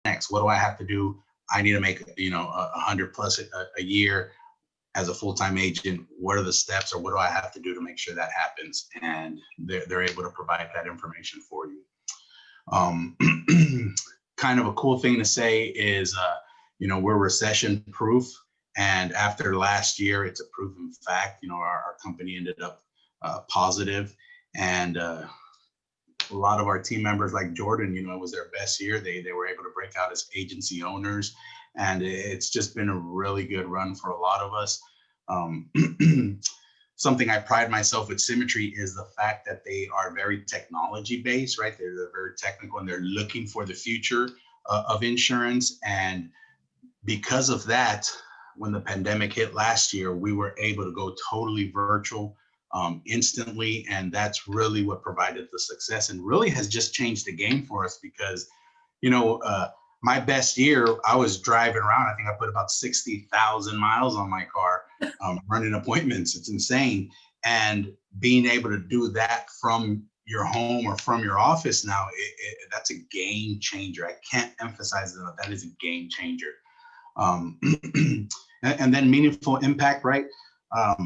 next? What do I have to do? I need to make, 100 plus a year as a full-time agent. What are the steps, or what do I have to do to make sure that happens? And they're able to provide that information for you. Kind of a cool thing to say is, we're recession proof. And after last year, it's a proven fact. Our company ended up positive, and a lot of our team members, like Jordan, it was their best year. They were able to break out as agency owners, and it's just been a really good run for a lot of us. Something I pride myself with Symmetry is the fact that they are very technology based, right? They're very technical, and they're looking for the future of insurance. And because of that, when the pandemic hit last year, we were able to go totally virtual instantly. And that's really what provided the success, and really has just changed the game for us, because, my best year, I was driving around. I think I put about 60,000 miles on my car, running appointments. It's insane. And being able to do that from your home or from your office now, that's a game changer. I can't emphasize that. That is a game changer. And then meaningful impact, right? I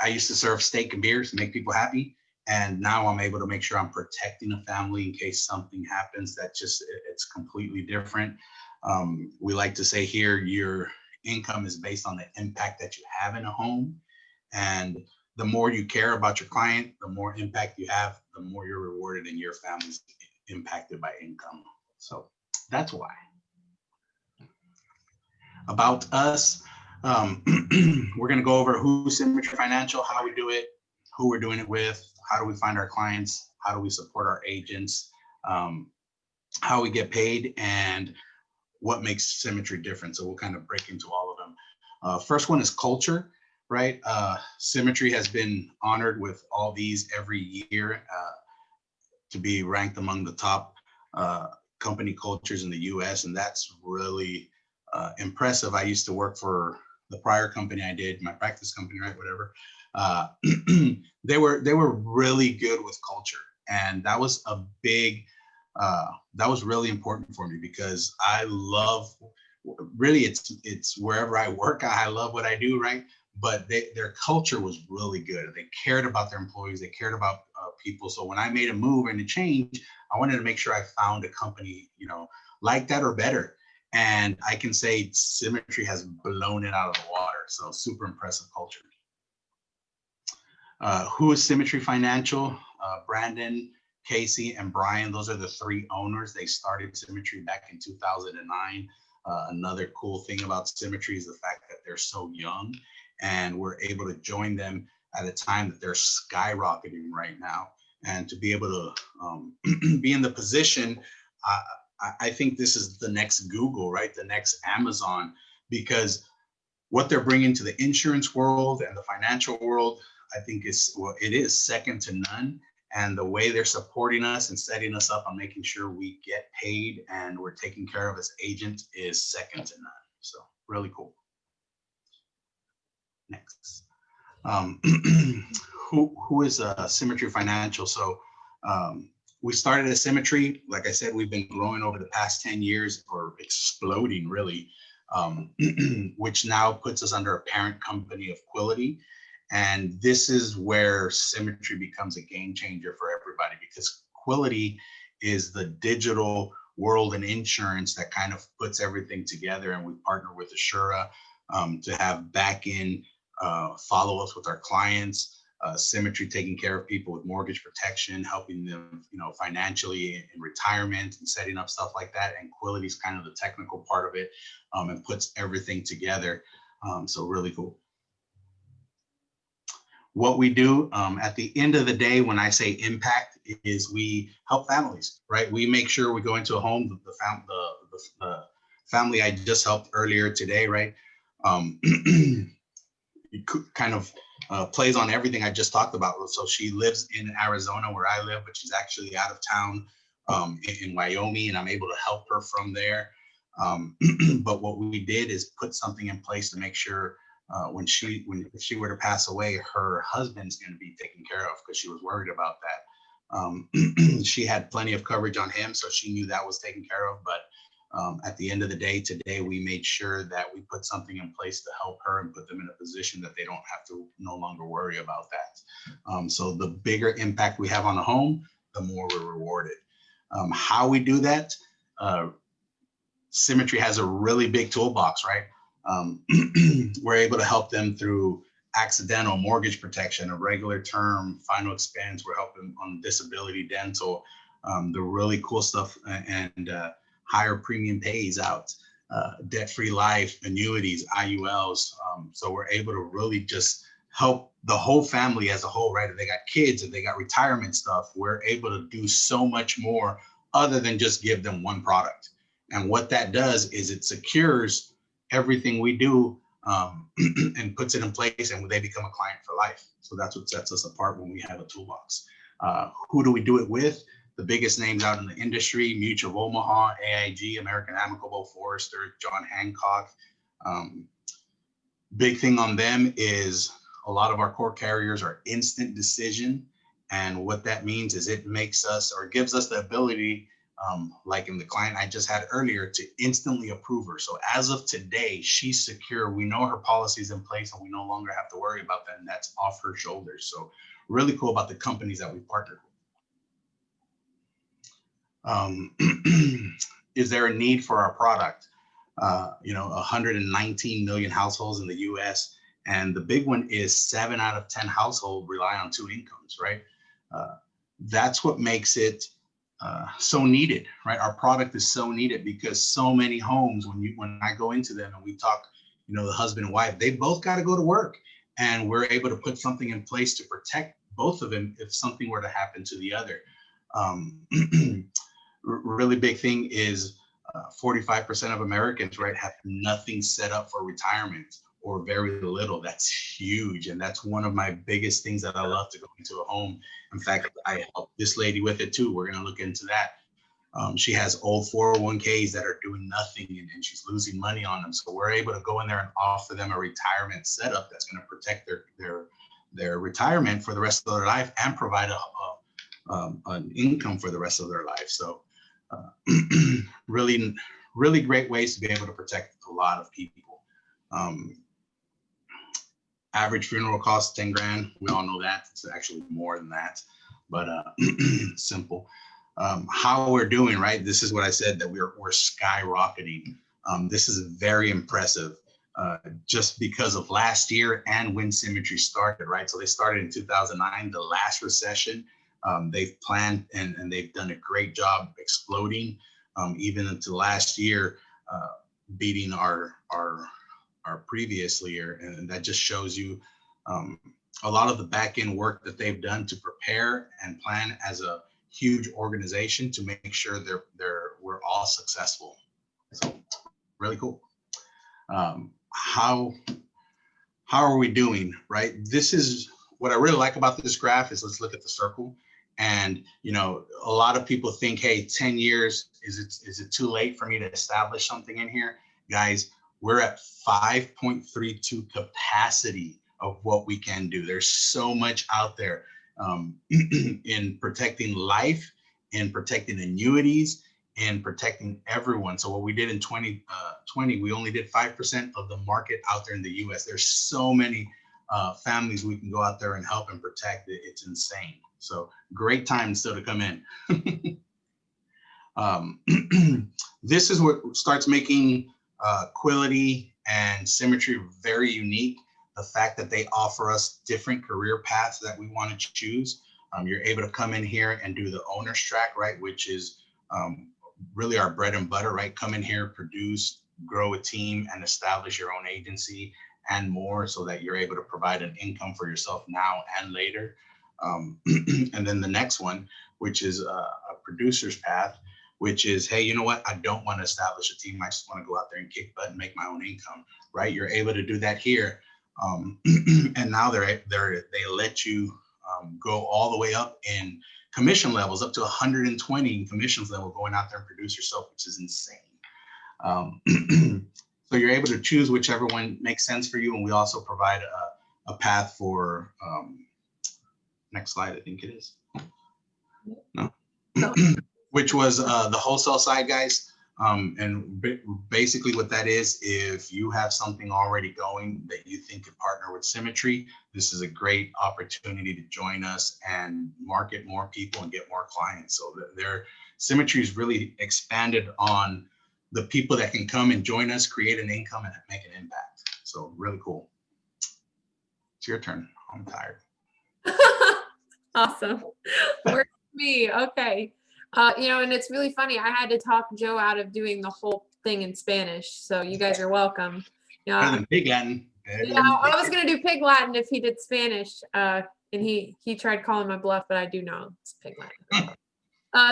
used to serve steak and beers to make people happy. And now I'm able to make sure I'm protecting a family in case something happens. It's completely different. We like to say here, your income is based on the impact that you have in a home. And the more you care about your client, the more impact you have, the more you're rewarded, and your family's impacted by income. So that's why. About us, we're going to go over who's Symmetry Financial, how we do it, who we're doing it with, how do we find our clients, how do we support our agents, how we get paid, and what makes Symmetry different. So we'll kind of break into all of them. First one is culture, right? Symmetry has been honored with all these every year to be ranked among the top company cultures in the US, and that's really impressive. I used to work for the prior company I did, my practice company, right? Whatever. They were really good with culture, and that was a big that was really important for me, because I love, really, it's wherever I work, I love what I do, right? But their culture was really good. They cared about their employees, they cared about people. So when I made a move and a change, I wanted to make sure I found a company like that or better. And I can say Symmetry has blown it out of the water. So super impressive culture. Who is Symmetry Financial? Brandon, Casey, and Brian. Those are the three owners. They started Symmetry back in 2009. Another cool thing about Symmetry is the fact that they're so young, and we're able to join them at a time that they're skyrocketing right now. And to be able to be in the position, I think this is the next Google, right? The next Amazon, because what they're bringing to the insurance world and the financial world, I think it is second to none. And the way they're supporting us and setting us up on making sure we get paid and we're taken care of as agents is second to none. So really cool. Next. Who is Symmetry Financial? So we started as Symmetry. Like I said, we've been growing over the past 10 years, or exploding really, which now puts us under a parent company of Quility. And this is where Symmetry becomes a game changer for everybody, because Quility is the digital world in insurance that kind of puts everything together. And we partner with Assura to have back-end follow-ups with our clients. Symmetry taking care of people with mortgage protection, helping them, financially in retirement and setting up stuff like that. And Quility is kind of the technical part of it, and puts everything together. So really cool. What we do at the end of the day, when I say impact, is we help families, right? We make sure we go into a home, the family I just helped earlier today, right? It kind of plays on everything I just talked about. So she lives in Arizona where I live, but she's actually out of town in Wyoming, and I'm able to help her from there. But what we did is put something in place to make sure if she were to pass away, her husband's going to be taken care of, because she was worried about that. She had plenty of coverage on him, so she knew that was taken care of. But at the end of the day, today, we made sure that we put something in place to help her and put them in a position that they don't have to no longer worry about that. So the bigger impact we have on the home, the more we're rewarded. How we do that, Symmetry has a really big toolbox, right? We're able to help them through accidental mortgage protection, a regular term, final expense. We're helping on disability, dental, the really cool stuff, and higher premium pays out, debt-free life, annuities, IULs. So we're able to really just help the whole family as a whole, right? If they got kids, if they got retirement stuff, we're able to do so much more other than just give them one product. And what that does is it secures everything we do, and puts it in place, and they become a client for life. So that's what sets us apart when we have a toolbox. Who do we do it with? The biggest names out in the industry: Mutual of Omaha, AIG, American Amicable, Forrester, John Hancock. Big thing on them is a lot of our core carriers are instant decision. And what that means is it makes us, or gives us, the ability, like in the client I just had earlier, to instantly approve her. So as of today, she's secure. We know her policy's in place, and we no longer have to worry about that. And that's off her shoulders. So really cool about the companies that we partnered with. Is there a need for our product? 119 million households in the US. And the big one is 7 out of 10 households rely on 2 incomes, right? That's what makes it so needed, right? Our product is so needed because so many homes, when I go into them and we talk, the husband and wife, they both got to go to work, and we're able to put something in place to protect both of them if something were to happen to the other. Really big thing is 45% of Americans, right, have nothing set up for retirement, or very little. That's huge. And that's one of my biggest things that I love to go into a home. In fact, I help this lady with it too. We're going to look into that. She has old 401ks that are doing nothing, and she's losing money on them. So we're able to go in there and offer them a retirement setup that's going to protect their retirement for the rest of their life and provide an income for the rest of their life. So really, really great ways to be able to protect a lot of people. Average funeral costs 10 grand. We all know that. It's actually more than that, but simple. How we're doing, right? This is what I said, that we're skyrocketing. This is very impressive, just because of last year and when Symmetry started, right? So they started in 2009, the last recession. They've planned and they've done a great job exploding, even into last year, beating our previous year. And that just shows you a lot of the back end work that they've done to prepare and plan as a huge organization to make sure we're all successful. So really cool. How are we doing, right? This is what I really like about this graph is, let's look at the circle. And, a lot of people think, hey, 10 years, is it too late for me to establish something in here? Guys, we're at 5.32 capacity of what we can do. There's so much out there in protecting life, in protecting annuities, and protecting everyone. So what we did in 2020, we only did 5% of the market out there in the US. There's so many families we can go out there and help and protect. It's insane. So great time still to come in. This is what starts making Quility and Symmetry very unique. The fact that they offer us different career paths that we want to choose. You're able to come in here and do the owner's track, right? Which is really our bread and butter, right? Come in here, produce, grow a team, and establish your own agency and more, so that you're able to provide an income for yourself now and later. And then the next one, which is a producer's path, which is, hey, you know what? I don't want to establish a team. I just want to go out there and kick butt and make my own income, right? You're able to do that here. And now they let you go all the way up in commission levels, up to 120 in commissions level, going out there and produce yourself, which is insane. So you're able to choose whichever one makes sense for you. And we also provide a path for, next slide, I think it is. No. Which was the wholesale side, guys. Basically what that is, if you have something already going that you think could partner with Symmetry, this is a great opportunity to join us and market more people and get more clients. So their Symmetry is really expanded on the people that can come and join us, create an income and make an impact. So really cool. It's your turn. I'm tired. Awesome. Works for me. Okay. And it's really funny. I had to talk Joe out of doing the whole thing in Spanish. So you guys are welcome. Better than Pig Latin. Yeah, I was going to do Pig Latin if he did Spanish. And he tried calling my bluff, but I do know it's Pig Latin.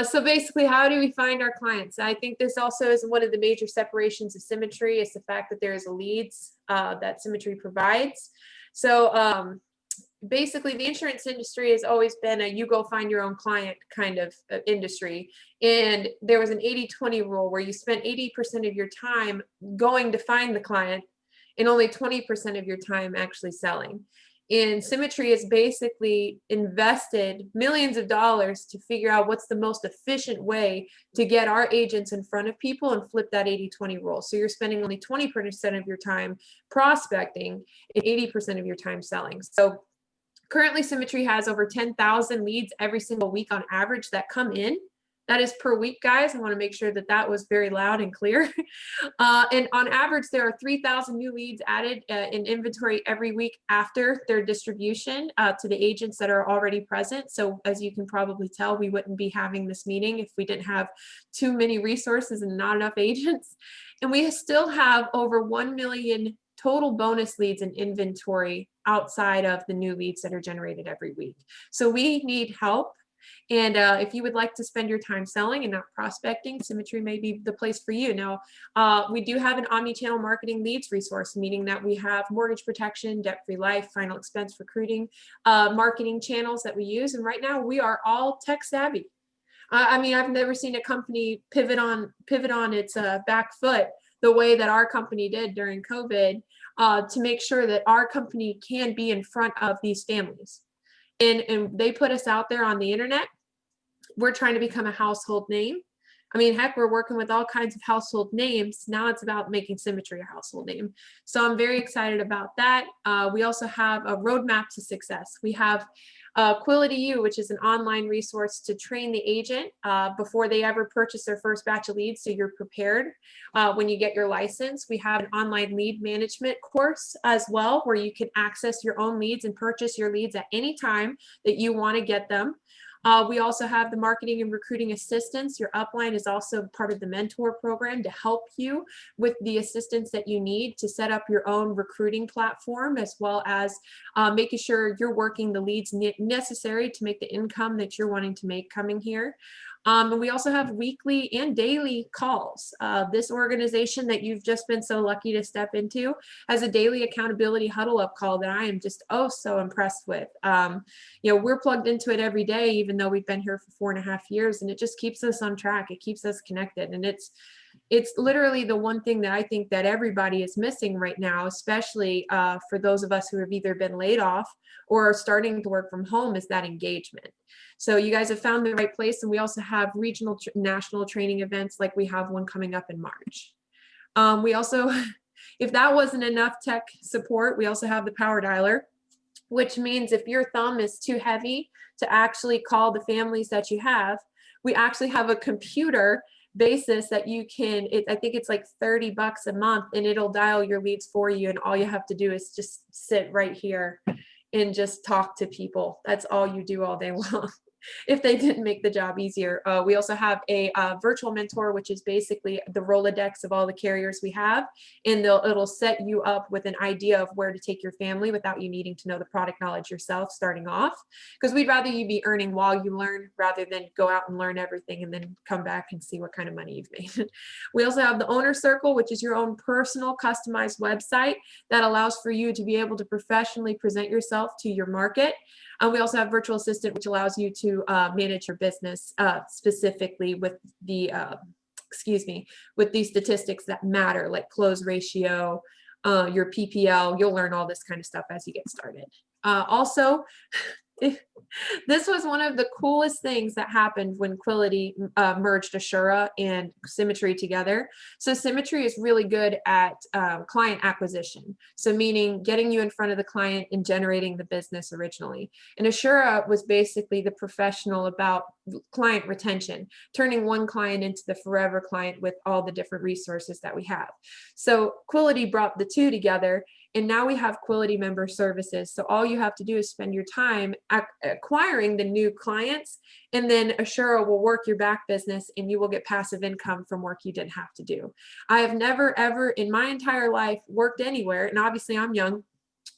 So basically, how do we find our clients? I think this also is one of the major separations of Symmetry, is the fact that there is a leads that Symmetry provides. So basically, the insurance industry has always been a you go find your own client kind of industry. And there was an 80-20 rule where you spent 80% of your time going to find the client and only 20% of your time actually selling. And Symmetry has basically invested millions of dollars to figure out what's the most efficient way to get our agents in front of people and flip that 80-20 rule. So you're spending only 20% of your time prospecting and 80% of your time selling. So currently, Symmetry has over 10,000 leads every single week on average that come in. That is per week, guys. I want to make sure that that was very loud and clear. And on average, there are 3,000 new leads added in inventory every week after their distribution to the agents that are already present. So as you can probably tell, we wouldn't be having this meeting if we didn't have too many resources and not enough agents. And we still have over 1 million total bonus leads in inventory outside of the new leads that are generated every week. So we need help. And if you would like to spend your time selling and not prospecting, Symmetry may be the place for you. Now, we do have an omni-channel marketing leads resource, meaning that we have mortgage protection, debt-free life, final expense recruiting, marketing channels that we use. And right now we are all tech savvy. I mean, I've never seen a company pivot on its back foot the way that our company did during COVID to make sure that our company can be in front of these families. And they put us out there on the internet. We're trying to become a household name. I mean, heck, we're working with all kinds of household names. Now it's about making Symmetry a household name. So I'm very excited about that. We also have a roadmap to success. We have Quility U, which is an online resource to train the agent before they ever purchase their first batch of leads, so you're prepared when you get your license. We have an online lead management course as well, where you can access your own leads and purchase your leads at any time that you want to get them. We also have the marketing and recruiting assistance. Your upline is also part of the mentor program to help you with the assistance that you need to set up your own recruiting platform, as well as making sure you're working the leads necessary to make the income that you're wanting to make coming here. And we also have weekly and daily calls. This organization that you've just been so lucky to step into has a daily accountability huddle up call that I am just so impressed with. We're plugged into it every day, even though we've been here for 4.5 years, and it just keeps us on track. It keeps us connected, and it's literally the one thing that I think that everybody is missing right now, especially for those of us who have either been laid off or are starting to work from home, is that engagement. So you guys have found the right place. And we also have regional national training events, like we have one coming up in March. We also, if that wasn't enough tech support, we also have the power dialer, which means if your thumb is too heavy to actually call the families that you have, we actually have a computer basis that you can, I think it's like $30 a month, and it'll dial your leads for you. And all you have to do is just sit right here and just talk to people. That's all you do all day long. If they didn't make the job easier. We also have a virtual mentor, which is basically the Rolodex of all the carriers we have. And it'll set you up with an idea of where to take your family without you needing to know the product knowledge yourself starting off. Because we'd rather you be earning while you learn rather than go out and learn everything and then come back and see what kind of money you've made. We also have the Owner Circle, which is your own personal customized website that allows for you to be able to professionally present yourself to your market. We also have Virtual Assistant, which allows you to manage your business specifically with the, with these statistics that matter, like close ratio, your PPL. You'll learn all this kind of stuff as you get started. Also, This was one of the coolest things that happened when Quility merged Assura and Symmetry together. So Symmetry is really good at client acquisition. So meaning getting you in front of the client and generating the business originally. And Assura was basically the professional about client retention, turning one client into the forever client with all the different resources that we have. So Quility brought the two together. And now we have Quility member services. So all you have to do is spend your time acquiring the new clients, and then Assura will work your back business and you will get passive income from work you didn't have to do. I have never, ever in my entire life worked anywhere, and obviously I'm young,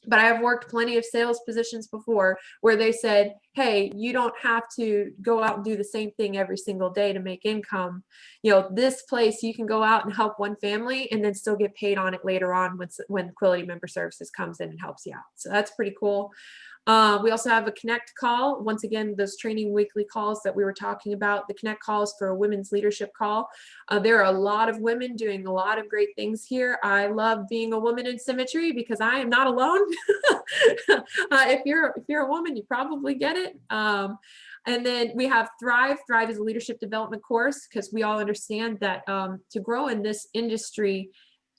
but I've worked plenty of sales positions before where they said, hey, you don't have to go out and do the same thing every single day to make income. You know, this place you can go out and help one family and then still get paid on it later on when Quility Member Services comes in and helps you out. So that's pretty cool. We also have a Connect call. Once again, those training weekly calls that we were talking about, the Connect calls for a women's leadership call. There are a lot of women doing a lot of great things here. I love being a woman in Symmetry because I am not alone. If you're a woman, you probably get it. And then we have Thrive. Thrive is a leadership development course because we all understand that to grow in this industry,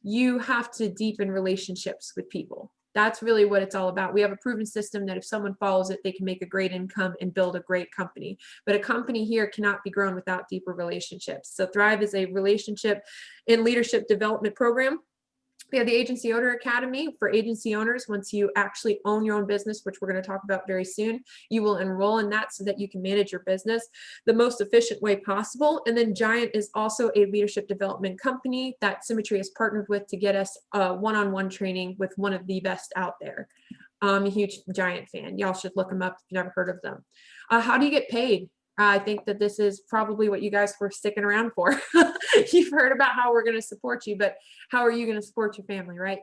you have to deepen relationships with people. That's really what it's all about. We have a proven system that if someone follows it, they can make a great income and build a great company. But a company here cannot be grown without deeper relationships. So Thrive is a relationship and leadership development program. We have the Agency Owner Academy for agency owners. Once you actually own your own business, which we're going to talk about very soon, you will enroll in that so that you can manage your business the most efficient way possible. And then Giant is also a leadership development company that Symmetry has partnered with to get us one-on-one training with one of the best out there. I'm a huge Giant fan. Y'all should look them up if you've never heard of them. How do you get paid? I think that this is probably what you guys were sticking around for. You've heard about how we're going to support you, but how are you going to support your family, right?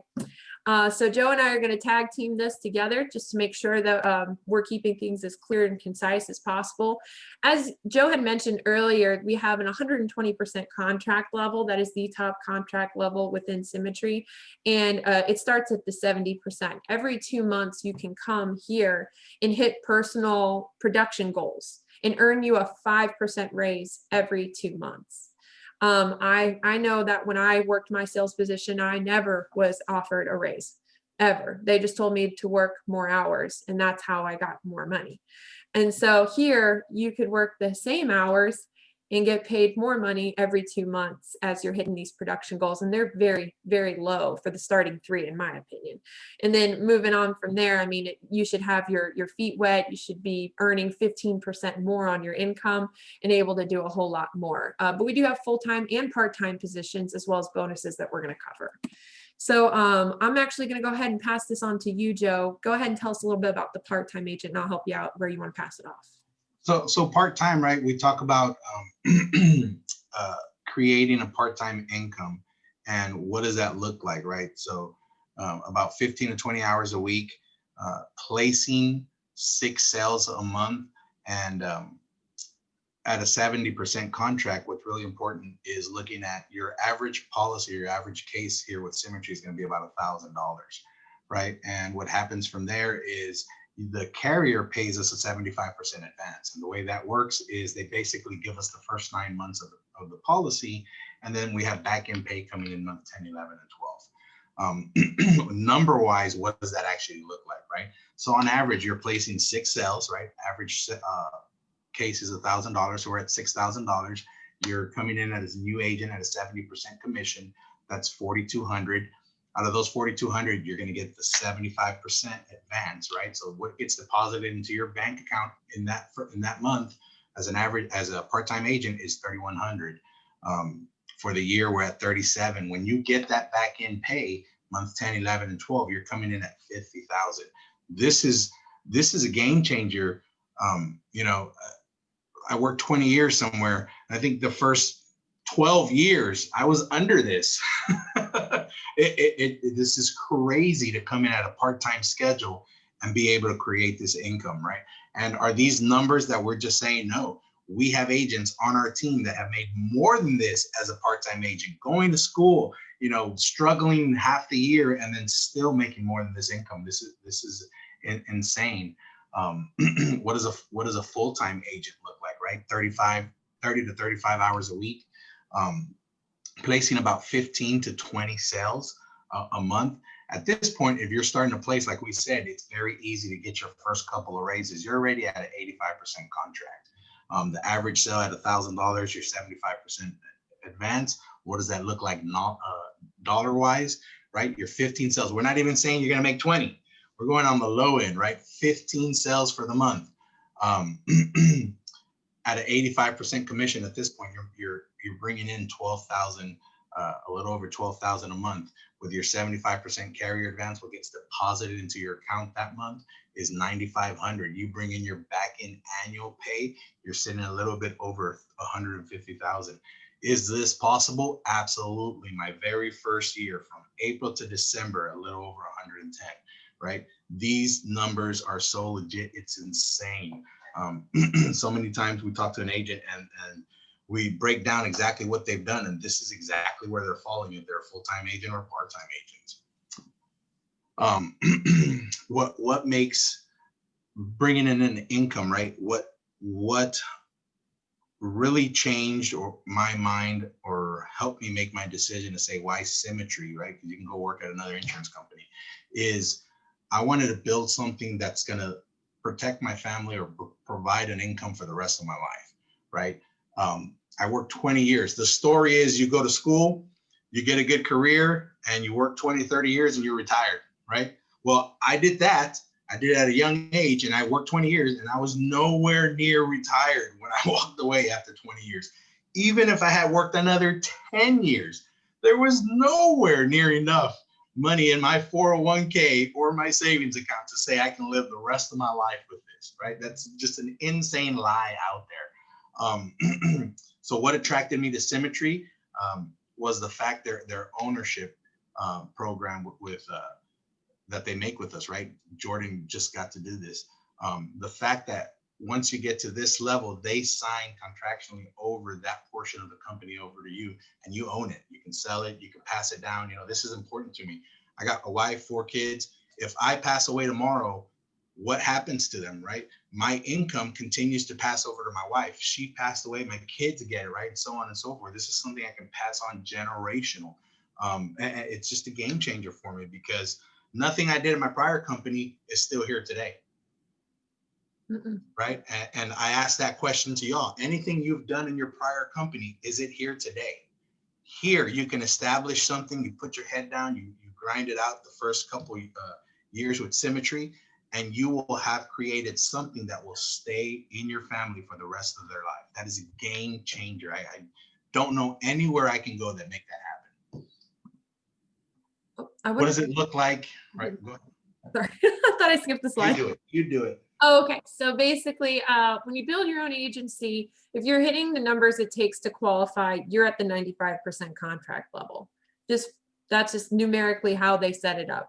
So Joe and I are going to tag team this together just to make sure that we're keeping things as clear and concise as possible. As Joe had mentioned earlier, we have an 120% contract level. That is the top contract level within Symmetry. And it starts at the 70%. Every 2 months, you can come here and hit personal production goals and earn you a 5% raise every 2 months. I know that when I worked my sales position, I never was offered a raise, ever. They just told me to work more hours, and that's how I got more money. And so here, you could work the same hours and get paid more money every 2 months as you're hitting these production goals. And they're very, very low for the starting 3, in my opinion. And then moving on from there, I mean, you should have your feet wet. You should be earning 15% more on your income and able to do a whole lot more. But we do have full-time and part-time positions as well as bonuses that we're going to cover. So I'm actually going to go ahead and pass this on to you, Joe. Go ahead and tell us a little bit about the part-time agent, and I'll help you out where you want to pass it off. So part-time, right? We talk about creating a part-time income, and what does that look like, right? So about 15 to 20 hours a week, placing 6 sales a month, and at a 70% contract. What's really important is looking at your average policy, your average case here with Symmetry is going to be about $1,000, right? And what happens from there is the carrier pays us a 75% advance. And the way that works is they basically give us the first 9 months of the policy, and then we have back end pay coming in month 10, 11, and 12. Number wise, what does that actually look like, right? So on average, you're placing 6 sales, right? Average case is $1,000, so we're at $6,000. You're coming in as a new agent at a 70% commission. That's $4,200. Out of those 4,200, you're going to get the 75% advance, right? So what gets deposited into your bank account in that month as an average, as a part-time agent, is $3,100. For the year, we're at 37. When you get that back end pay, month 10, 11, and 12, you're coming in at 50,000. This is a game changer. I worked 20 years somewhere, and I think the first 12 years I was under this. This is crazy to come in at a part-time schedule and be able to create this income, right? And are these numbers that we're just saying? No, we have agents on our team that have made more than this as a part-time agent, going to school, struggling half the year and then still making more than this income. This is insane. What does a full-time agent look like, right? 30 to 35 hours a week, placing about 15 to 20 sales a month. At this point, if you're starting to place, like we said, it's very easy to get your first couple of raises. You're already at an 85% contract. The average sale at $1,000, you're 75% advance. What does that look like not dollar-wise, right? Your 15 sales. We're not even saying you're going to make 20. We're going on the low end, right? 15 sales for the month. At an 85% commission at this point, you're bringing in 12,000, a little over 12,000 a month. With your 75% carrier advance, what gets deposited into your account that month is 9,500. You bring in your back end annual pay, you're sitting a little bit over 150,000. Is this possible? Absolutely. My very first year, from April to December, a little over 110, right? These numbers are so legit, it's insane. So many times we talk to an agent and we break down exactly what they've done, and this is exactly where they're falling if they're a full-time agent or part-time agent. What makes bringing in an income, right? What really changed or my mind or helped me make my decision to say why Symmetry, right? Because you can go work at another insurance company, is I wanted to build something that's going to protect my family or provide an income for the rest of my life, right? I worked 20 years. The story is you go to school, you get a good career, and you work 20, 30 years and you're retired, right? Well, I did that. I did it at a young age, and I worked 20 years, and I was nowhere near retired when I walked away after 20 years. Even if I had worked another 10 years, there was nowhere near enough money in my 401k or my savings account to say I can live the rest of my life with this, right? That's just an insane lie out there. So what attracted me to Symmetry was the fact their ownership program with that they make with us, right? Jordan just got to do this. The fact that once you get to this level, they sign contractually over that portion of the company over to you, and you own it. You can sell it, you can pass it down. You know, this is important to me. I got a wife, 4 kids. If I pass away tomorrow, what happens to them, right? My income continues to pass over to my wife. She passed away, my kids get it, right? And so on and so forth. This is something I can pass on generational. And it's just a game changer for me because nothing I did in my prior company is still here today. Right? And I asked that question to y'all. Anything you've done in your prior company, is it here today? Here, you can establish something, you put your head down, you grind it out the first couple years with Symmetry, and you will have created something that will stay in your family for the rest of their life. That is a game changer. I don't know anywhere I can go that make that happen. What does it look like? Right, go ahead. Sorry, I thought I skipped the slide. You do it. Oh, okay, so basically, when you build your own agency, if you're hitting the numbers it takes to qualify, you're at the 95% contract level. That's just numerically how they set it up.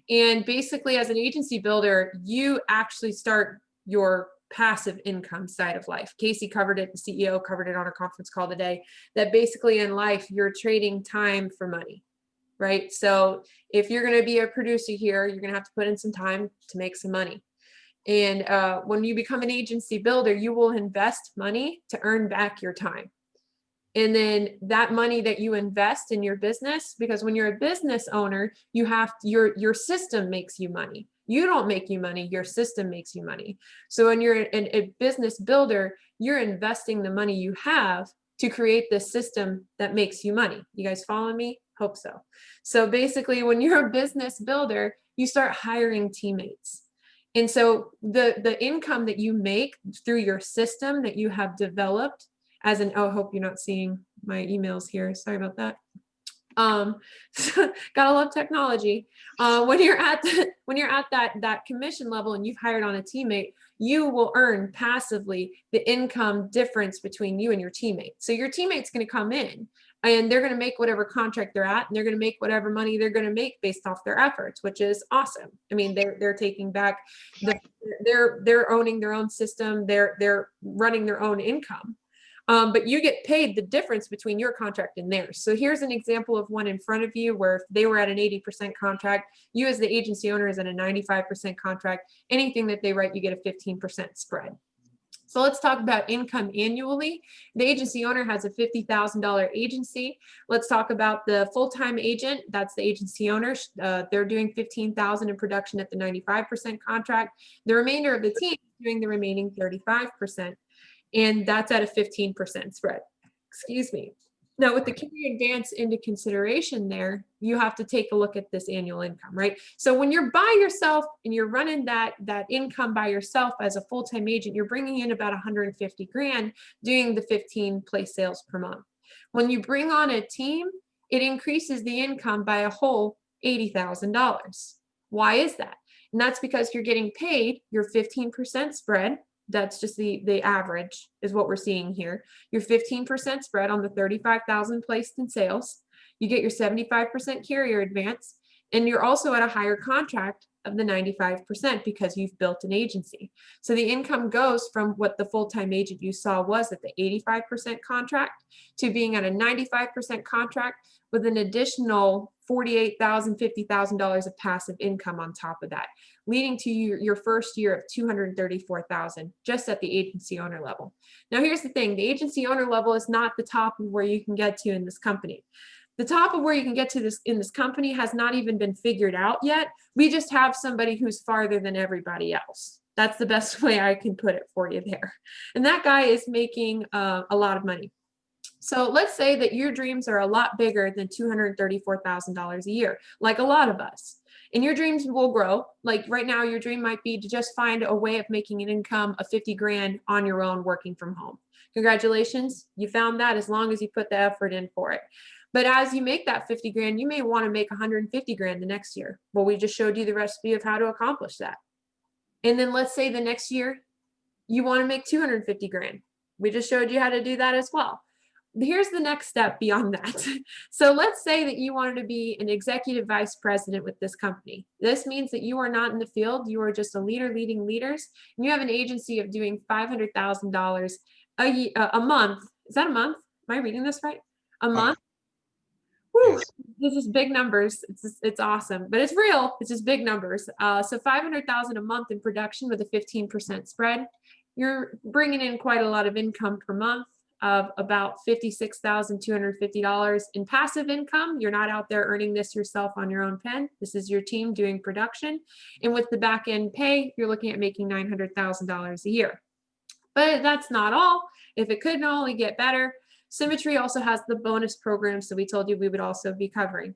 And basically, as an agency builder, you actually start your passive income side of life. Casey covered it, the CEO covered it on a conference call today, that basically in life, you're trading time for money, right? So if you're going to be a producer here, you're going to have to put in some time to make some money. And when you become an agency builder, you will invest money to earn back your time. And then that money that you invest in your business, because when you're a business owner, you have your system makes you money. You don't make you money, your system makes you money. So when you're a business builder, you're investing the money you have to create this system that makes you money. You guys following me? Hope so. So basically, when you're a business builder, you start hiring teammates. And so the income that you make through your system that you have developed as an, oh, I hope you're not seeing my emails here. Sorry about that. Gotta love technology. When you're at that commission level and you've hired on a teammate, you will earn passively the income difference between you and your teammate. So your teammate's going to come in and they're going to make whatever contract they're at, and they're going to make whatever money they're going to make based off their efforts, which is awesome. I mean, they're taking back they're owning their own system. They're running their own income. But you get paid the difference between your contract and theirs. So here's an example of one in front of you where if they were at an 80% contract, you as the agency owner is at a 95% contract. Anything that they write, you get a 15% spread. So let's talk about income annually. The agency owner has a $50,000 agency. Let's talk about the full-time agent. That's the agency owner. They're doing $15,000 in production at the 95% contract. The remainder of the team is doing the remaining 35%. And that's at a 15% spread. Excuse me. Now, with the carry advance into consideration there, you have to take a look at this annual income, right? So when you're by yourself and you're running that income by yourself as a full-time agent, you're bringing in about 150 grand doing the 15 place sales per month. When you bring on a team, it increases the income by a whole $80,000. Why is that? And that's because you're getting paid your 15% spread. That's just the average is what we're seeing here. Your 15% spread on the 35,000 placed in sales. You get your 75% carrier advance, and you're also at a higher contract of the 95% because you've built an agency. So the income goes from what the full-time agent you saw was at the 85% contract to being at a 95% contract with an additional $48,000, $50,000 of passive income on top of that, leading to your first year of $234,000 just at the agency owner level. Now, here's the thing. The agency owner level is not the top of where you can get to in this company. The top of where you can get to in this company has not even been figured out yet. We just have somebody who's farther than everybody else. That's the best way I can put it for you there. And that guy is making a lot of money. So let's say that your dreams are a lot bigger than $234,000 a year, like a lot of us. And your dreams will grow. Like right now, your dream might be to just find a way of making an income of 50 grand on your own working from home. Congratulations, you found that as long as you put the effort in for it. But as you make that 50 grand, you may want to make 150 grand the next year. Well, we just showed you the recipe of how to accomplish that. And then let's say the next year, you want to make 250 grand. We just showed you how to do that as well. Here's the next step beyond that. So let's say that you wanted to be an executive vice president with this company. This means that you are not in the field. You are just a leader leading leaders. And you have an agency of doing $500,000 a month. Is that a month? Am I reading this right? A month? Woo, this is big numbers. It's awesome, but it's real. It's just big numbers. So 500,000 a month in production with a 15% spread. You're bringing in quite a lot of income per month of about $56,250 in passive income. You're not out there earning this yourself on your own pen. This is your team doing production. And with the back end pay, you're looking at making $900,000 a year. But that's not all. If it could only get better, Symmetry also has the bonus program, so we told you we would also be covering.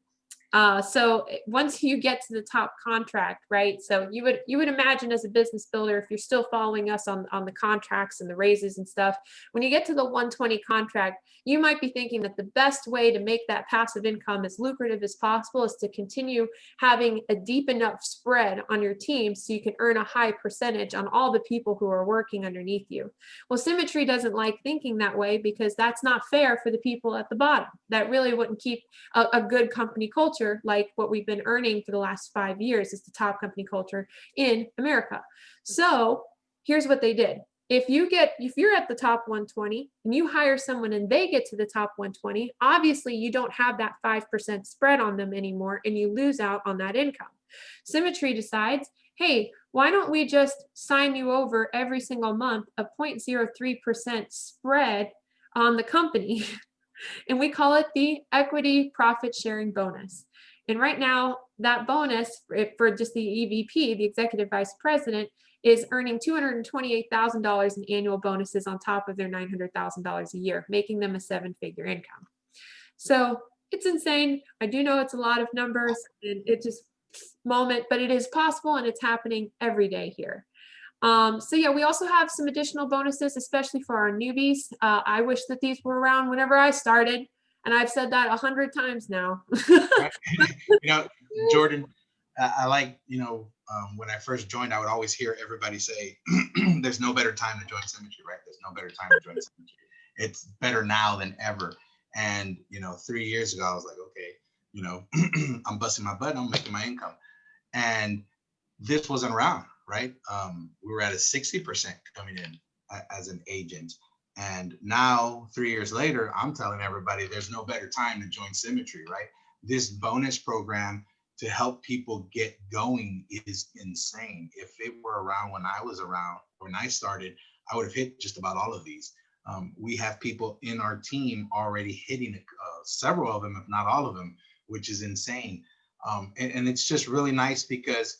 So once you get to the top contract, right? So you would imagine as a business builder, if you're still following us on the contracts and the raises and stuff, when you get to the 120 contract, you might be thinking that the best way to make that passive income as lucrative as possible is to continue having a deep enough spread on your team so you can earn a high percentage on all the people who are working underneath you. Well, Symmetry doesn't like thinking that way because that's not fair for the people at the bottom. That really wouldn't keep a good company culture like what we've been earning for the last 5 years is the top company culture in America. So here's what they did. If you're at the top 120 and you hire someone and they get to the top 120, obviously you don't have that 5% spread on them anymore and you lose out on that income. Symmetry decides, hey, why don't we just sign you over every single month a 0.03% spread on the company? And we call it the equity profit sharing bonus. And right now, that bonus for just the EVP, the executive vice president, is earning $228,000 in annual bonuses on top of their $900,000 a year, making them a 7-figure income. So it's insane. I do know it's a lot of numbers and it's just moment, but it is possible and it's happening every day here. So yeah, we also have some additional bonuses, especially for our newbies. I wish that these were around whenever I started, and I've said that 100 times now. Jordan, I like, when I first joined, I would always hear everybody say, there's no better time to join Symmetry, right? There's no better time to join Symmetry. It's better now than ever. And, 3 years ago, I was like, okay, I'm busting my butt, I'm making my income. And this wasn't around, right? We were at a 60% coming in as an agent. And now 3 years later, I'm telling everybody there's no better time to join Symmetry, right? This bonus program to help people get going is insane. If it were around when I was around, when I started, I would have hit just about all of these. We have people in our team already hitting several of them, if not all of them, which is insane. And it's just really nice because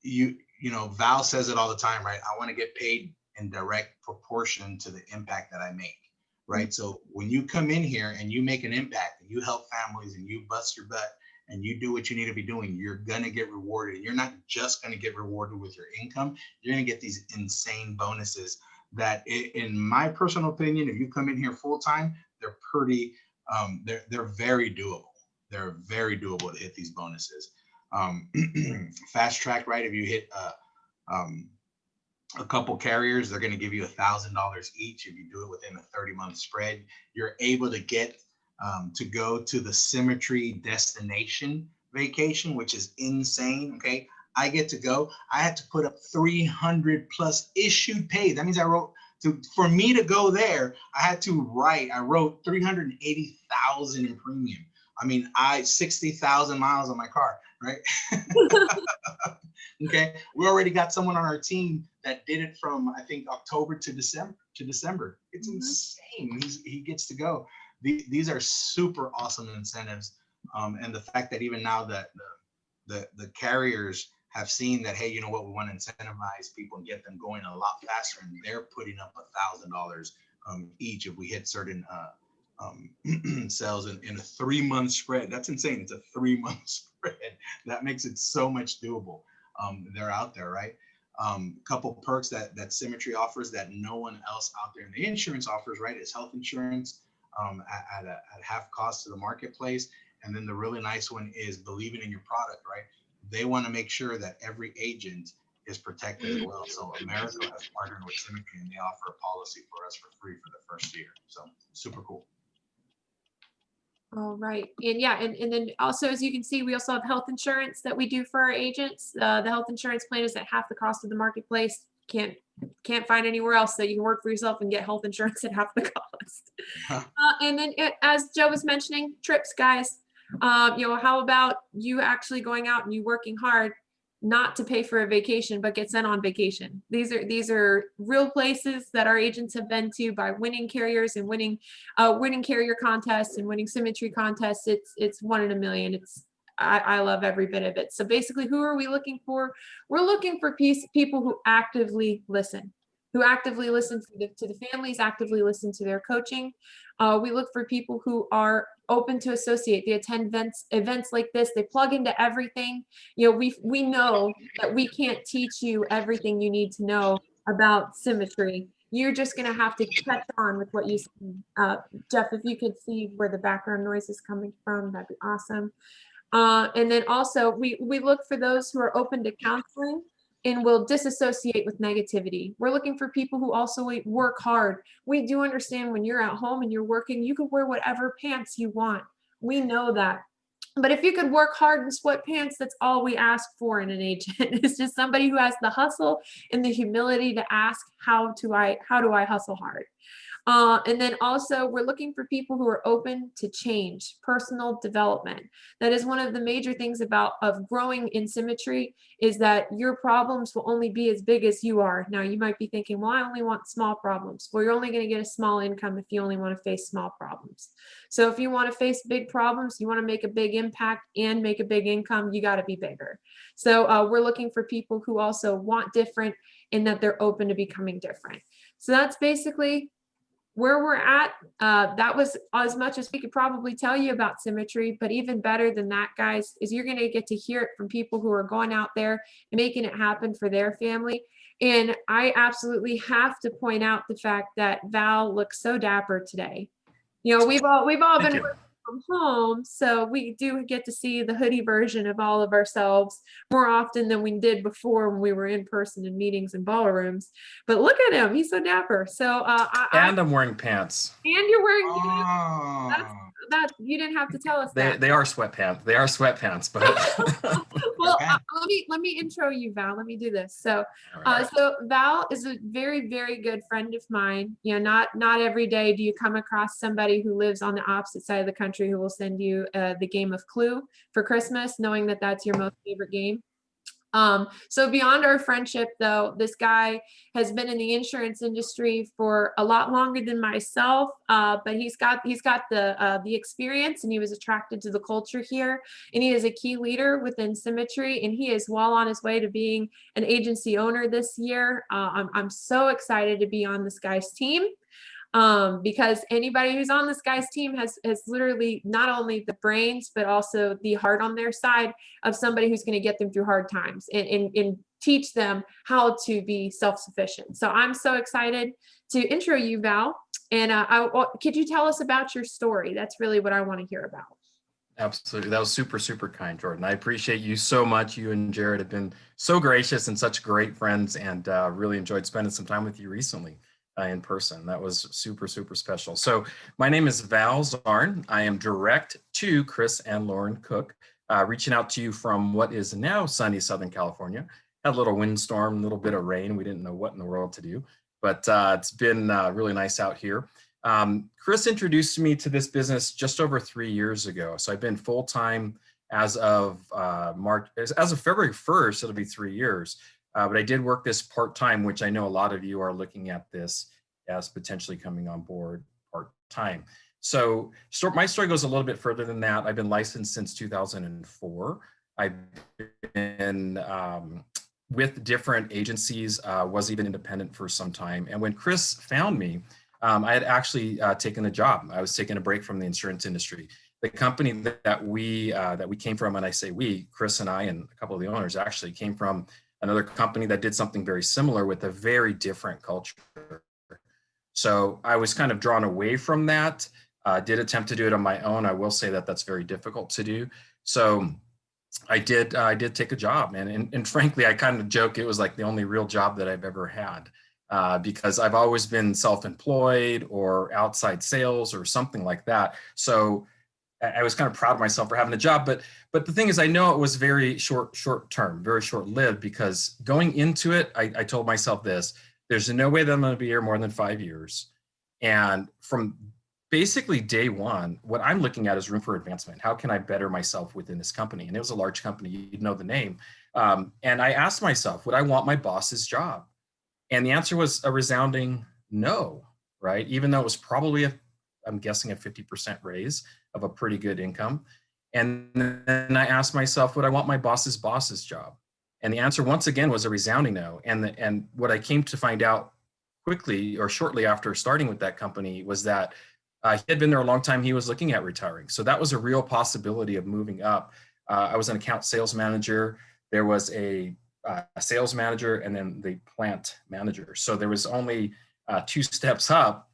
you know, Val says it all the time, right? I want to get paid in direct proportion to the impact that I make, right? Mm-hmm. So when you come in here and you make an impact and you help families and you bust your butt and you do what you need to be doing, you're going to get rewarded. And you're not just going to get rewarded with your income. You're going to get these insane bonuses that, in my personal opinion, if you come in here full time, they're pretty, they're very doable. They're very doable to hit these bonuses. Fast track, right? If you hit a couple carriers, they're going to give you $1,000 each. If you do it within a 30-month spread, you're able to get to go to the Symmetry destination vacation, which is insane. Okay, I get to go. I had to put up 300 plus issued pays. That means for me to go there, I wrote 380,000 in premium. I mean, 60,000 miles on my car, right? Okay, we already got someone on our team that did it from, I think, October to December. It's insane. He gets to go. These are super awesome incentives, and the fact that even now that the carriers have seen that, hey, you know what, we want to incentivize people and get them going a lot faster, and they're putting up $1,000 each if we hit certain sales in a 3-month spread. That's insane. It's a 3-month spread. That makes it so much doable. They're out there, right? Couple perks that Symmetry offers that no one else out there in the insurance offers, right, is health insurance at half cost to the marketplace. And then the really nice one is believing in your product, right? They want to make sure that every agent is protected as well. So America has partnered with Symmetry and they offer a policy for us for free for the first year. So super cool. All right. And yeah, and then also, as you can see, we also have health insurance that we do for our agents. The health insurance plan is at half the cost of the marketplace. Can't find anywhere else that you can work for yourself and get health insurance at half the cost. And then as Joe was mentioning, trips, guys. You know, how about you actually going out and you working hard not to pay for a vacation, but get sent on vacation? These are real places that our agents have been to by winning carriers and winning carrier contests and winning Symmetry contests. It's 1 in a million. I love every bit of it. So basically, who are we looking for? We're looking for people who actively listen. Who actively listen to the families, actively listen to their coaching. We look for people who are open to associate. They attend events like this. They plug into everything. You know, we know that we can't teach you everything you need to know about Symmetry. You're just going to have to catch on with what you see. Jeff, if you could see where the background noise is coming from, that'd be awesome. And then also, we look for those who are open to counseling and will disassociate with negativity. We're looking for people who also work hard. We do understand when you're at home and you're working, you can wear whatever pants you want. We know that. But if you could work hard in sweatpants, that's all we ask for in an agent. It's just somebody who has the hustle and the humility to ask, how do I hustle hard? And then also, we're looking for people who are open to change, personal development. That is one of the major things of growing in Symmetry, is that your problems will only be as big as you are. Now, you might be thinking, well, I only want small problems. Well, you're only going to get a small income if you only want to face small problems. So if you want to face big problems, you want to make a big impact and make a big income, you got to be bigger. So we're looking for people who also want different and that they're open to becoming different. So that's basically where we're at. That was as much as we could probably tell you about Symmetry, but even better than that, guys, is you're going to get to hear it from people who are going out there and making it happen for their family. And I absolutely have to point out the fact that Val looks so dapper today. You know, we've all been working from home, so we do get to see the hoodie version of all of ourselves more often than we did before when we were in person in meetings and ballrooms. But look at him, he's so dapper. So and I'm wearing pants. And you're wearing pants. that you didn't have to tell us that. They are sweatpants. They are sweatpants, but Well, Okay. let me intro you, Val. Let me do this. So, All right. so Val is a very, very good friend of mine. You know, not every day do you come across somebody who lives on the opposite side of the country who will send you the game of Clue for Christmas, knowing that that's your most favorite game. So beyond our friendship, though, this guy has been in the insurance industry for a lot longer than myself, but he's got the experience, and he was attracted to the culture here, and he is a key leader within Symmetry, and he is well on his way to being an agency owner this year. I'm so excited to be on this guy's team. Because anybody who's on this guy's team has literally not only the brains, but also the heart on their side of somebody who's going to get them through hard times and teach them how to be self-sufficient. So I'm so excited to intro you, Val. And could you tell us about your story? That's really what I want to hear about. Absolutely. That was super, super kind, Jordan. I appreciate you so much. You and Jared have been so gracious and such great friends, and really enjoyed spending some time with you recently. In person. That was super, super special. So my name is Val Zarn. I am direct to Chris and Lauren Cook, reaching out to you from what is now sunny Southern California. Had a little windstorm, a little bit of rain. We didn't know what in the world to do, but it's been really nice out here. Chris introduced me to this business just over 3 years ago. So I've been full-time as of February 1st, it'll be 3 years. But I did work this part-time, which I know a lot of you are looking at this as potentially coming on board part-time. So my story goes a little bit further than that. I've been licensed since 2004. I've been with different agencies, was even independent for some time. And when Chris found me, I had actually taken a job. I was taking a break from the insurance industry. The company that we came from, and I say we, Chris and I and a couple of the owners actually came from another company that did something very similar with a very different culture. So I was kind of drawn away from that, did attempt to do it on my own. I will say that that's very difficult to do. So I did take a job, and frankly, I kind of joke it was like the only real job that I've ever had, because I've always been self-employed or outside sales or something like that. So I was kind of proud of myself for having a job, but the thing is, I know it was very short term, very short lived, because going into it, I told myself this: there's no way that I'm going to be here more than 5 years. And from basically day one, what I'm looking at is room for advancement. How can I better myself within this company? And it was a large company, you'd know the name. And I asked myself, would I want my boss's job? And the answer was a resounding no, right? Even though it was probably I'm guessing a 50% raise of a pretty good income. And then I asked myself, would I want my boss's job? And the answer once again was a resounding no. And what I came to find out quickly or shortly after starting with that company was that he had been there a long time. He was looking at retiring. So that was a real possibility of moving up. I was an account sales manager. There was a sales manager and then the plant manager. So there was only 2 steps up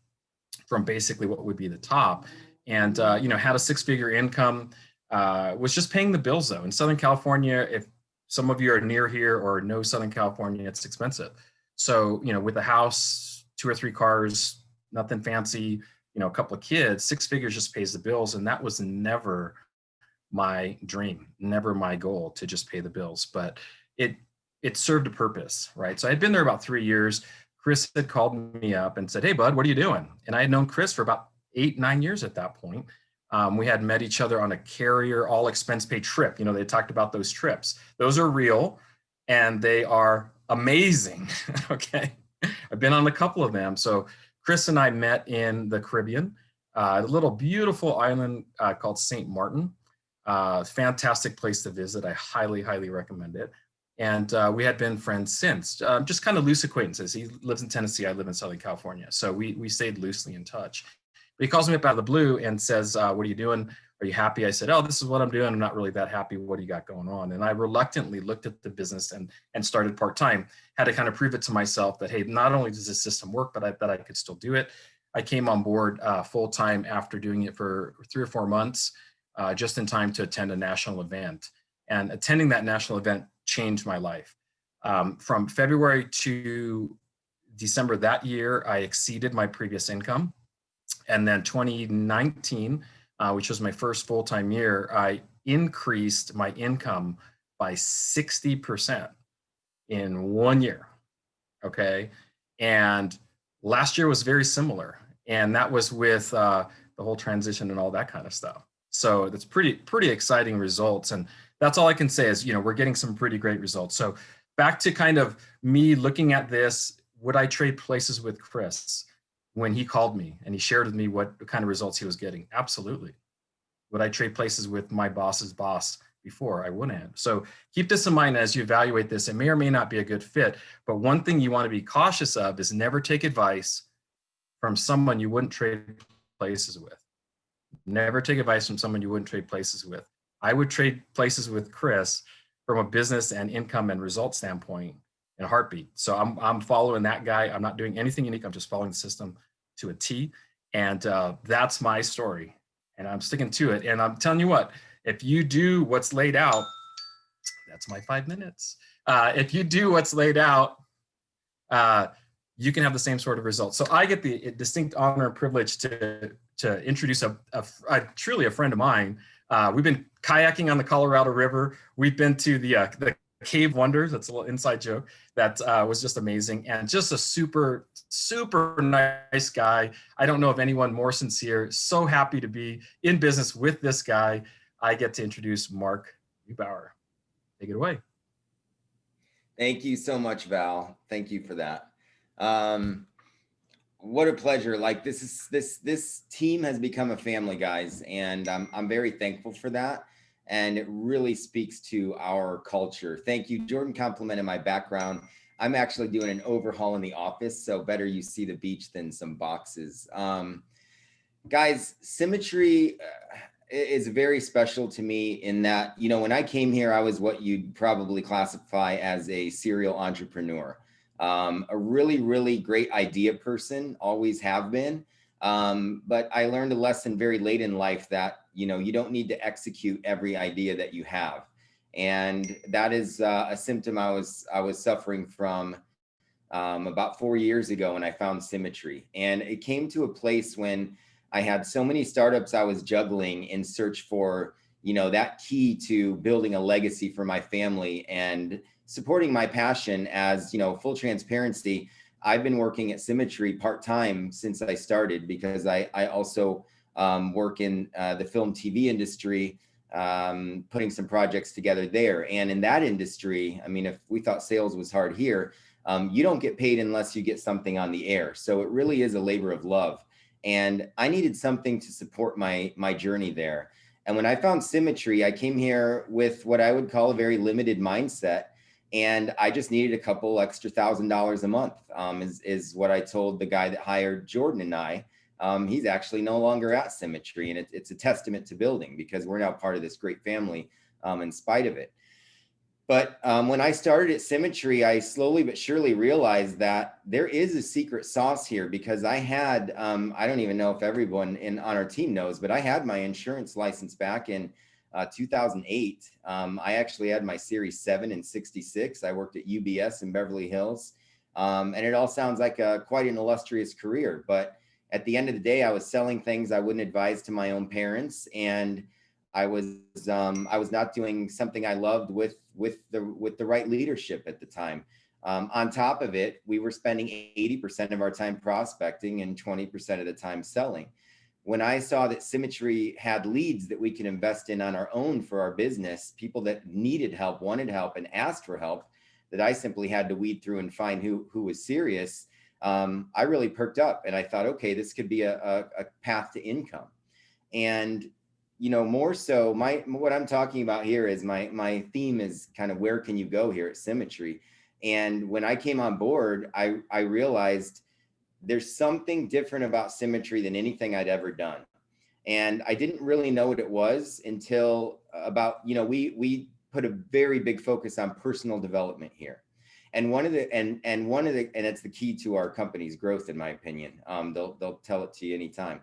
from basically what would be the top. And, had a 6-figure income, was just paying the bills though. In Southern California, if some of you are near here or know Southern California, it's expensive. So, with a house, 2 or 3 cars, nothing fancy, a couple of kids, 6 figures just pays the bills. And that was never my dream, never my goal to just pay the bills, but it served a purpose, right? So I'd been there about 3 years. Chris had called me up and said, "Hey bud, what are you doing?" And I had known Chris for about 8-9 years at that point. We had met each other on a carrier all expense paid trip. They talked about those trips. Those are real and they are amazing. Okay. I've been on a couple of them. So Chris and I met in the Caribbean, a little beautiful island called St. Martin. Fantastic place to visit. I highly, highly recommend it. And we had been friends since, just kind of loose acquaintances. He lives in Tennessee. I live in Southern California. So we stayed loosely in touch. But he calls me up out of the blue and says, "What are you doing? Are you happy?" I said, "Oh, this is what I'm doing. I'm not really that happy. What do you got going on?" And I reluctantly looked at the business and started part-time. Had to kind of prove it to myself that, hey, not only does this system work, but that I could still do it. I came on board full-time after doing it for 3 or 4 months, just in time to attend a national event. And attending that national event changed my life. From February to December that year, I exceeded my previous income. And then 2019 which was my first full-time year, I increased my income by 60% in 1 year. Okay. And last year was very similar. And that was with the whole transition and all that kind of stuff. So that's pretty exciting results. And that's all I can say is, we're getting some pretty great results. So back to kind of me looking at this, would I trade places with Chris when he called me and he shared with me what kind of results he was getting? Absolutely. Would I trade places with my boss's boss before? I wouldn't. So keep this in mind as you evaluate this. It may or may not be a good fit, but one thing you want to be cautious of is never take advice from someone you wouldn't trade places with. Never take advice from someone you wouldn't trade places with. I would trade places with Chris from a business and income and result standpoint in a heartbeat. So I'm following that guy. I'm not doing anything unique. I'm just following the system to a T. And that's my story. And I'm sticking to it. And I'm telling you what, if you do what's laid out, that's my 5 minutes. If you do what's laid out, you can have the same sort of results. So I get the distinct honor and privilege to introduce a truly a friend of mine. We've been kayaking on the Colorado River. We've been to the Cave Wonders. That's a little inside joke. That was just amazing, and just a super nice guy. I don't know of anyone more sincere. So happy to be in business with this guy. I get to introduce Mark Newbauer. Take it away. Thank you so much, Val. Thank you for that. What a pleasure. Like this team has become a family, guys, and I'm very thankful for that. And it really speaks to our culture. Thank you. Jordan complimented my background. I'm actually doing an overhaul in the office, so better you see the beach than some boxes. Guys, Symmetry is very special to me in that, when I came here, I was what you'd probably classify as a serial entrepreneur. A really great idea person, always have been. But I learned a lesson very late in life that, you don't need to execute every idea that you have. And that is a symptom I was suffering from about 4 years ago when I found Symmetry. And it came to a place when I had so many startups I was juggling in search for, that key to building a legacy for my family and supporting my passion. As full transparency, I've been working at Symmetry part-time since I started, because I also work in the film TV industry, putting some projects together there. And in that industry, if we thought sales was hard here, you don't get paid unless you get something on the air. So it really is a labor of love. And I needed something to support my journey there. And when I found Symmetry, I came here with what I would call a very limited mindset. And I just needed a couple extra $1,000 a month, is what I told the guy that hired Jordan and I. He's actually no longer at Symmetry, and it's a testament to building, because we're now part of this great family in spite of it. But when I started at Symmetry, I slowly but surely realized that there is a secret sauce here, because I had, I don't even know if everyone on our team knows, but I had my insurance license back in 2008. I actually had my Series 7 in 66. I worked at UBS in Beverly Hills. And it all sounds like quite an illustrious career. But at the end of the day, I was selling things I wouldn't advise to my own parents. And I was not doing something I loved with the right leadership at the time. On top of it, we were spending 80% of our time prospecting and 20% of the time selling. When I saw that Symmetry had leads that we could invest in on our own for our business, people that needed help, wanted help, and asked for help, that I simply had to weed through and find who was serious, I really perked up, and I thought, okay, this could be a path to income. And more so, what I'm talking about here is my theme is kind of where can you go here at Symmetry. And when I came on board, I realized there's something different about Symmetry than anything I'd ever done. And I didn't really know what it was until about, we put a very big focus on personal development here. And and it's the key to our company's growth, in my opinion. They'll tell it to you anytime.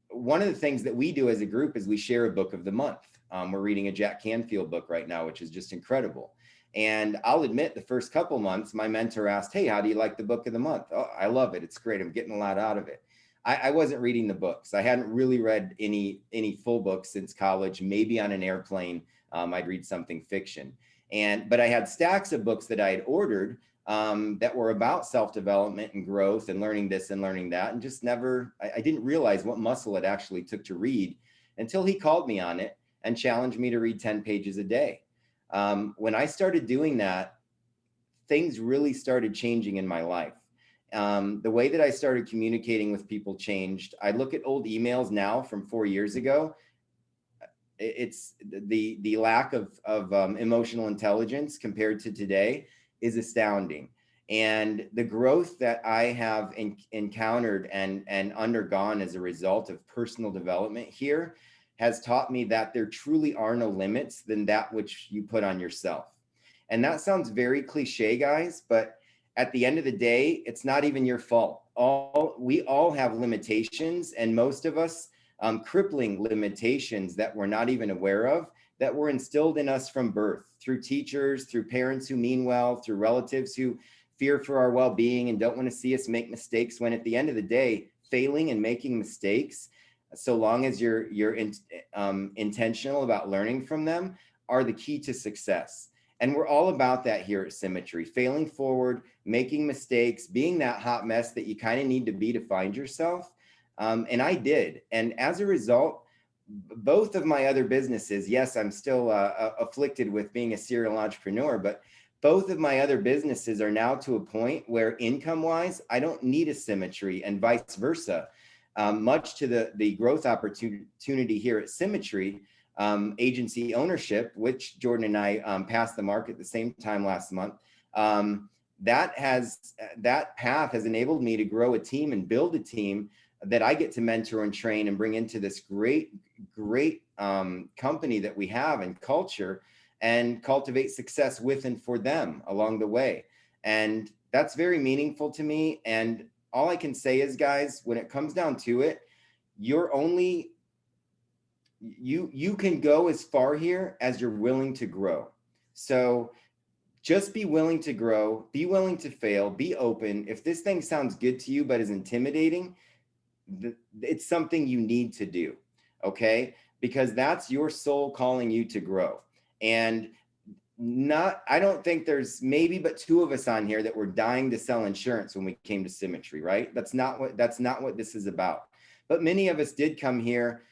One of the things that we do as a group is we share a book of the month. We're reading a Jack Canfield book right now, which is just incredible. And I'll admit, the first couple months, my mentor asked, hey, how do you like the book of the month? Oh, I love it. It's great. I'm getting a lot out of it. I wasn't reading the books. I hadn't really read any full books since college. Maybe on an airplane, I'd read something fiction. But I had stacks of books that I had ordered that were about self-development and growth and learning this and learning that, and just never, I didn't realize what muscle it actually took to read until he called me on it and challenged me to read 10 pages a day. When I started doing that, things really started changing in my life. The way that I started communicating with people changed. I look at old emails now from 4 years ago. It's the lack of emotional intelligence compared to today is astounding. And the growth that I have encountered and undergone as a result of personal development here has taught me that there truly are no limits than that which you put on yourself. And that sounds very cliche, guys, but at the end of the day, it's not even your fault. We all have limitations, and most of us crippling limitations that we're not even aware of, that were instilled in us from birth through teachers, through parents who mean well, through relatives who fear for our well-being and don't want to see us make mistakes, when at the end of the day, failing and making mistakes, so long as you're intentional about learning from them, are the key to success. And we're all about that here at Symmetry, failing forward, making mistakes, being that hot mess that you kind of need to be to find yourself. And I did. And as a result, both of my other businesses, yes, I'm still afflicted with being a serial entrepreneur, but both of my other businesses are now to a point where income-wise, I don't need a Symmetry, and vice versa. Much to the growth opportunity here at Symmetry, agency ownership, which Jordan and I passed the mark at the same time last month. That path has enabled me to grow a team and build a team that I get to mentor and train and bring into this great company that we have and culture, and cultivate success with and for them along the way. And that's very meaningful to me. And all I can say is, guys, when it comes down to it, you can go as far here as you're willing to grow. So just be willing to grow, be willing to fail, be open. If this thing sounds good to you but is intimidating, it's something you need to do, okay? Because that's your soul calling you to grow. And I don't think there's maybe but two of us on here that were dying to sell insurance when we came to Symmetry, right? That's not what this is about. But many of us did come here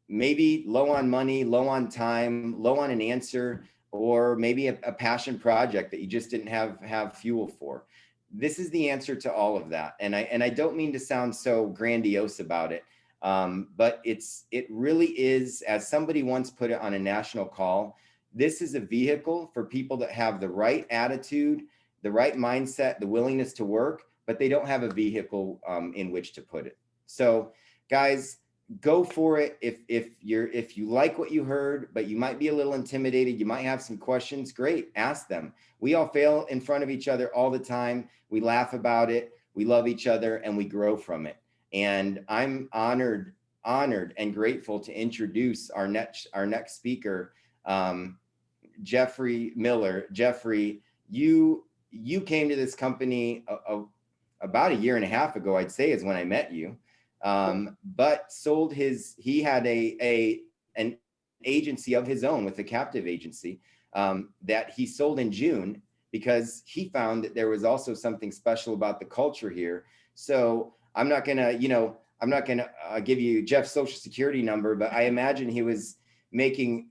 maybe low on money, low on time, low on an answer, or maybe a passion project that you just didn't have fuel for. This is the answer to all of that. And I don't mean to sound so grandiose about it, but it really is, as somebody once put it on a national call, this is a vehicle for people that have the right attitude, the right mindset, the willingness to work, but they don't have a vehicle in which to put it. So guys, go for it. If you like what you heard, but you might be a little intimidated, you might have some questions, great, ask them. We all fail in front of each other all the time. We laugh about it, we love each other, and we grow from it. And I'm honored and grateful to introduce our next speaker, Geoffrey Miller. Geoffrey, you came to this company about a year and a half ago, I'd say, is when I met you. But he had an agency of his own with a captive agency that he sold in June, because he found that there was also something special about the culture here. So I'm not gonna give you Jeff's social security number, but I imagine he was making,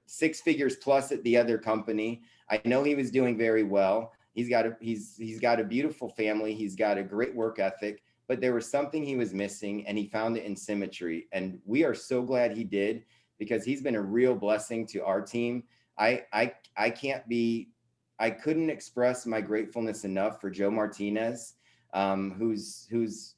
6 figures plus at the other company. I know he was doing very well. He's got a beautiful family. He's got a great work ethic. But there was something he was missing, and he found it in Symmetry. And we are so glad he did, because he's been a real blessing to our team. I couldn't express my gratefulness enough for Joe Martinez, who's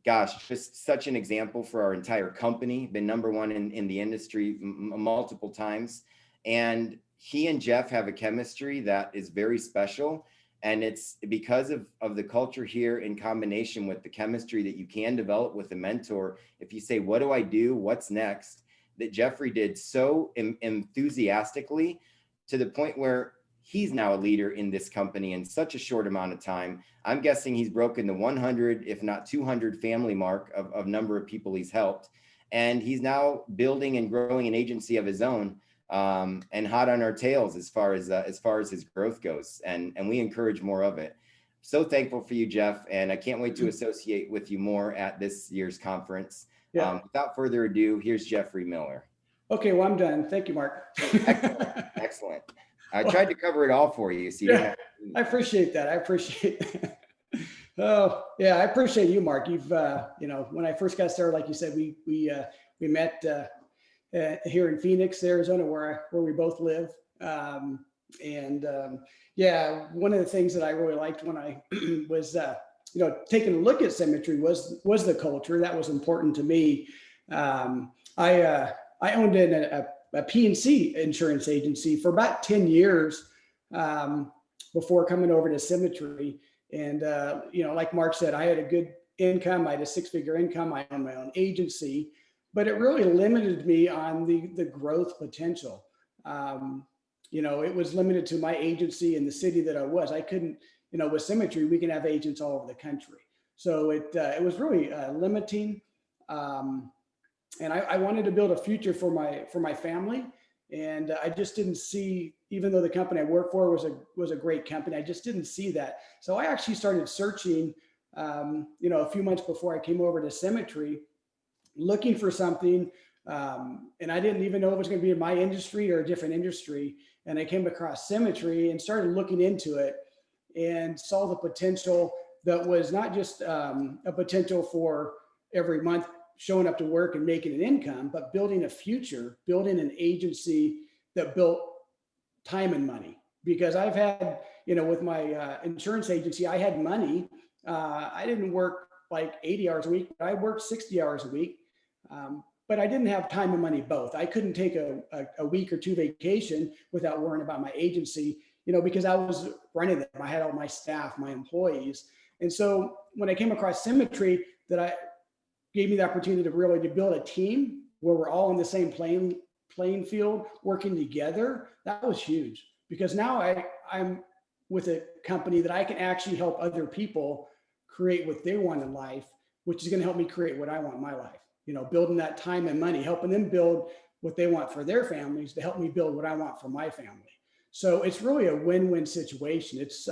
gosh, just such an example for our entire company, been #1 in the industry multiple times. And he and Jeff have a chemistry that is very special. And it's because of the culture here, in combination with the chemistry that you can develop with a mentor. If you say, what do I do? What's next? That Geoffrey did so enthusiastically, to the point where he's now a leader in this company in such a short amount of time. I'm guessing he's broken the 100, if not 200 family mark of number of people he's helped. And he's now building and growing an agency of his own, and hot on our tails as far as his growth goes. And we encourage more of it. So thankful for you, Jeff. And I can't wait to associate with you more at this year's conference. Yeah. Without further ado, here's Geoffrey Miller. Okay, well, I'm done. Thank you, Mark. Excellent. I tried to cover it all for you. So you don't have to. I appreciate that. I appreciate that. Oh, yeah, I appreciate you, Mark. You've, when I first got started, like you said, we met here in Phoenix, Arizona, where we both live. Yeah, one of the things that I really liked when I was, taking a look at Symmetry was the culture. That was important to me. I owned a P&C insurance agency for about 10 years before coming over to Symmetry. And, like Mark said, I had a good income. I had a 6-figure income. I owned my own agency, but it really limited me on the growth potential. It was limited to my agency in the city that I was. I couldn't, with Symmetry, we can have agents all over the country. So it was really limiting. And I wanted to build a future for my family. And I just didn't see, even though the company I worked for was a great company, I just didn't see that. So I actually started searching, a few months before I came over to Symmetry, looking for something. And I didn't even know if it was going to be in my industry or a different industry. And I came across Symmetry and started looking into it and saw the potential that was not just a potential for every month showing up to work and making an income, but building a future, building an agency that built time and money. Because I've had, with my insurance agency, I had money. I didn't work like 80 hours a week. I worked 60 hours a week, but I didn't have time and money both. I couldn't take a week or two vacation without worrying about my agency, because I was running them. I had all my staff, my employees. And so when I came across Symmetry, gave me the opportunity to build a team where we're all in the same playing field, working together. That was huge, because now I'm with a company that I can actually help other people create what they want in life, which is going to help me create what I want in my life. Building that time and money, helping them build what they want for their families to help me build what I want for my family. So it's really a win-win situation. It's,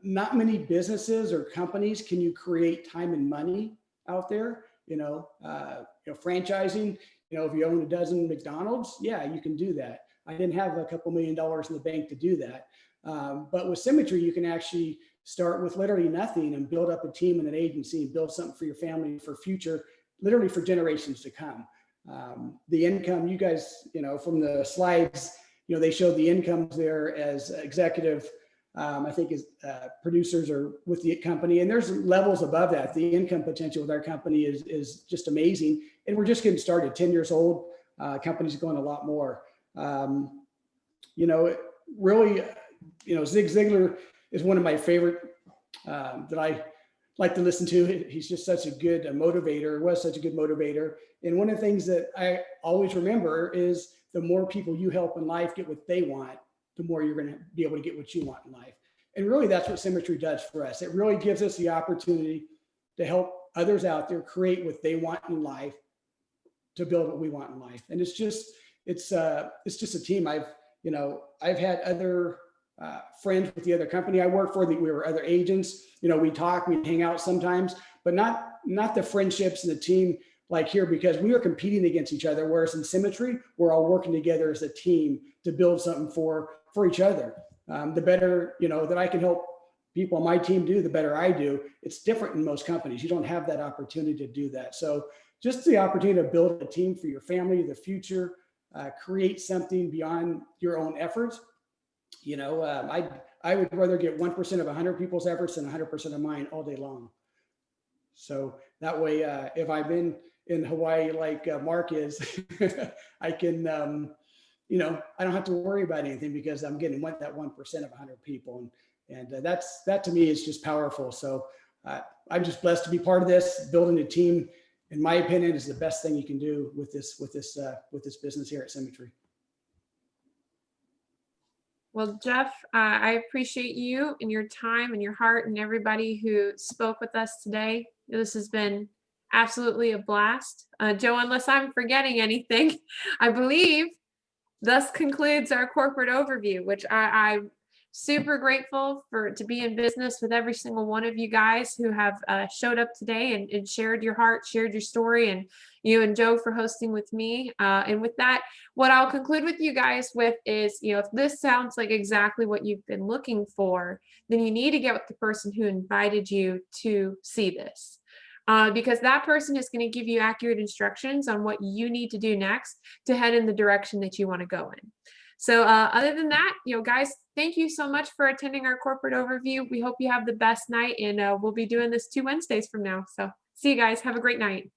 not many businesses or companies can you create time and money out there. Franchising, if you own a dozen McDonald's, yeah, you can do that. I didn't have a couple $1 million in the bank to do that. But with Symmetry, you can actually start with literally nothing and build up a team and an agency and build something for your family for future, literally for generations to come. The income, you guys, from the slides, they showed the incomes there as executive. I think as producers are with the company, and there's levels above that. The income potential with our company is just amazing. And we're just getting started, 10 years old. Company's going a lot more. Really, Zig Ziglar is one of my favorite that I like to listen to. He's just such a good motivator, was such a good motivator. And one of the things that I always remember is the more people you help in life get what they want, the more you're going to be able to get what you want in life. And really, that's what Symmetry does for us. It really gives us the opportunity to help others out there create what they want in life, to build what we want in life. And it's just a team. I've had other friends with the other company I work for, that we were other agents. We talk, we hang out sometimes, but not the friendships and the team like here, because we are competing against each other. Whereas in Symmetry, we're all working together as a team to build something for each other. The better, that I can help people on my team do, the better I do. It's different in most companies. You don't have that opportunity to do that. So just the opportunity to build a team for your family, the future, create something beyond your own efforts. I would rather get 1% of 100 people's efforts than 100% of mine all day long. So that way, if I've been in Hawaii like Mark is, I can, I don't have to worry about anything because I'm getting that 1% of 100 people. And that to me is just powerful. So I'm just blessed to be part of this. Building a team, in my opinion, is the best thing you can do with this business here at Symmetry. Well, Jeff, I appreciate you and your time and your heart and everybody who spoke with us today. This has been absolutely a blast. Joe, unless I'm forgetting anything, I believe thus concludes our corporate overview, which I'm super grateful to be in business with every single one of you guys who have showed up today and shared your heart, shared your story, and you and Joe for hosting with me. And with that, what I'll conclude with you guys with is, if this sounds like exactly what you've been looking for, then you need to get with the person who invited you to see this. Because that person is going to give you accurate instructions on what you need to do next to head in the direction that you want to go in. So other than that, guys, thank you so much for attending our corporate overview. We hope you have the best night, and we'll be doing this 2 Wednesdays from now. So see you guys. Have a great night.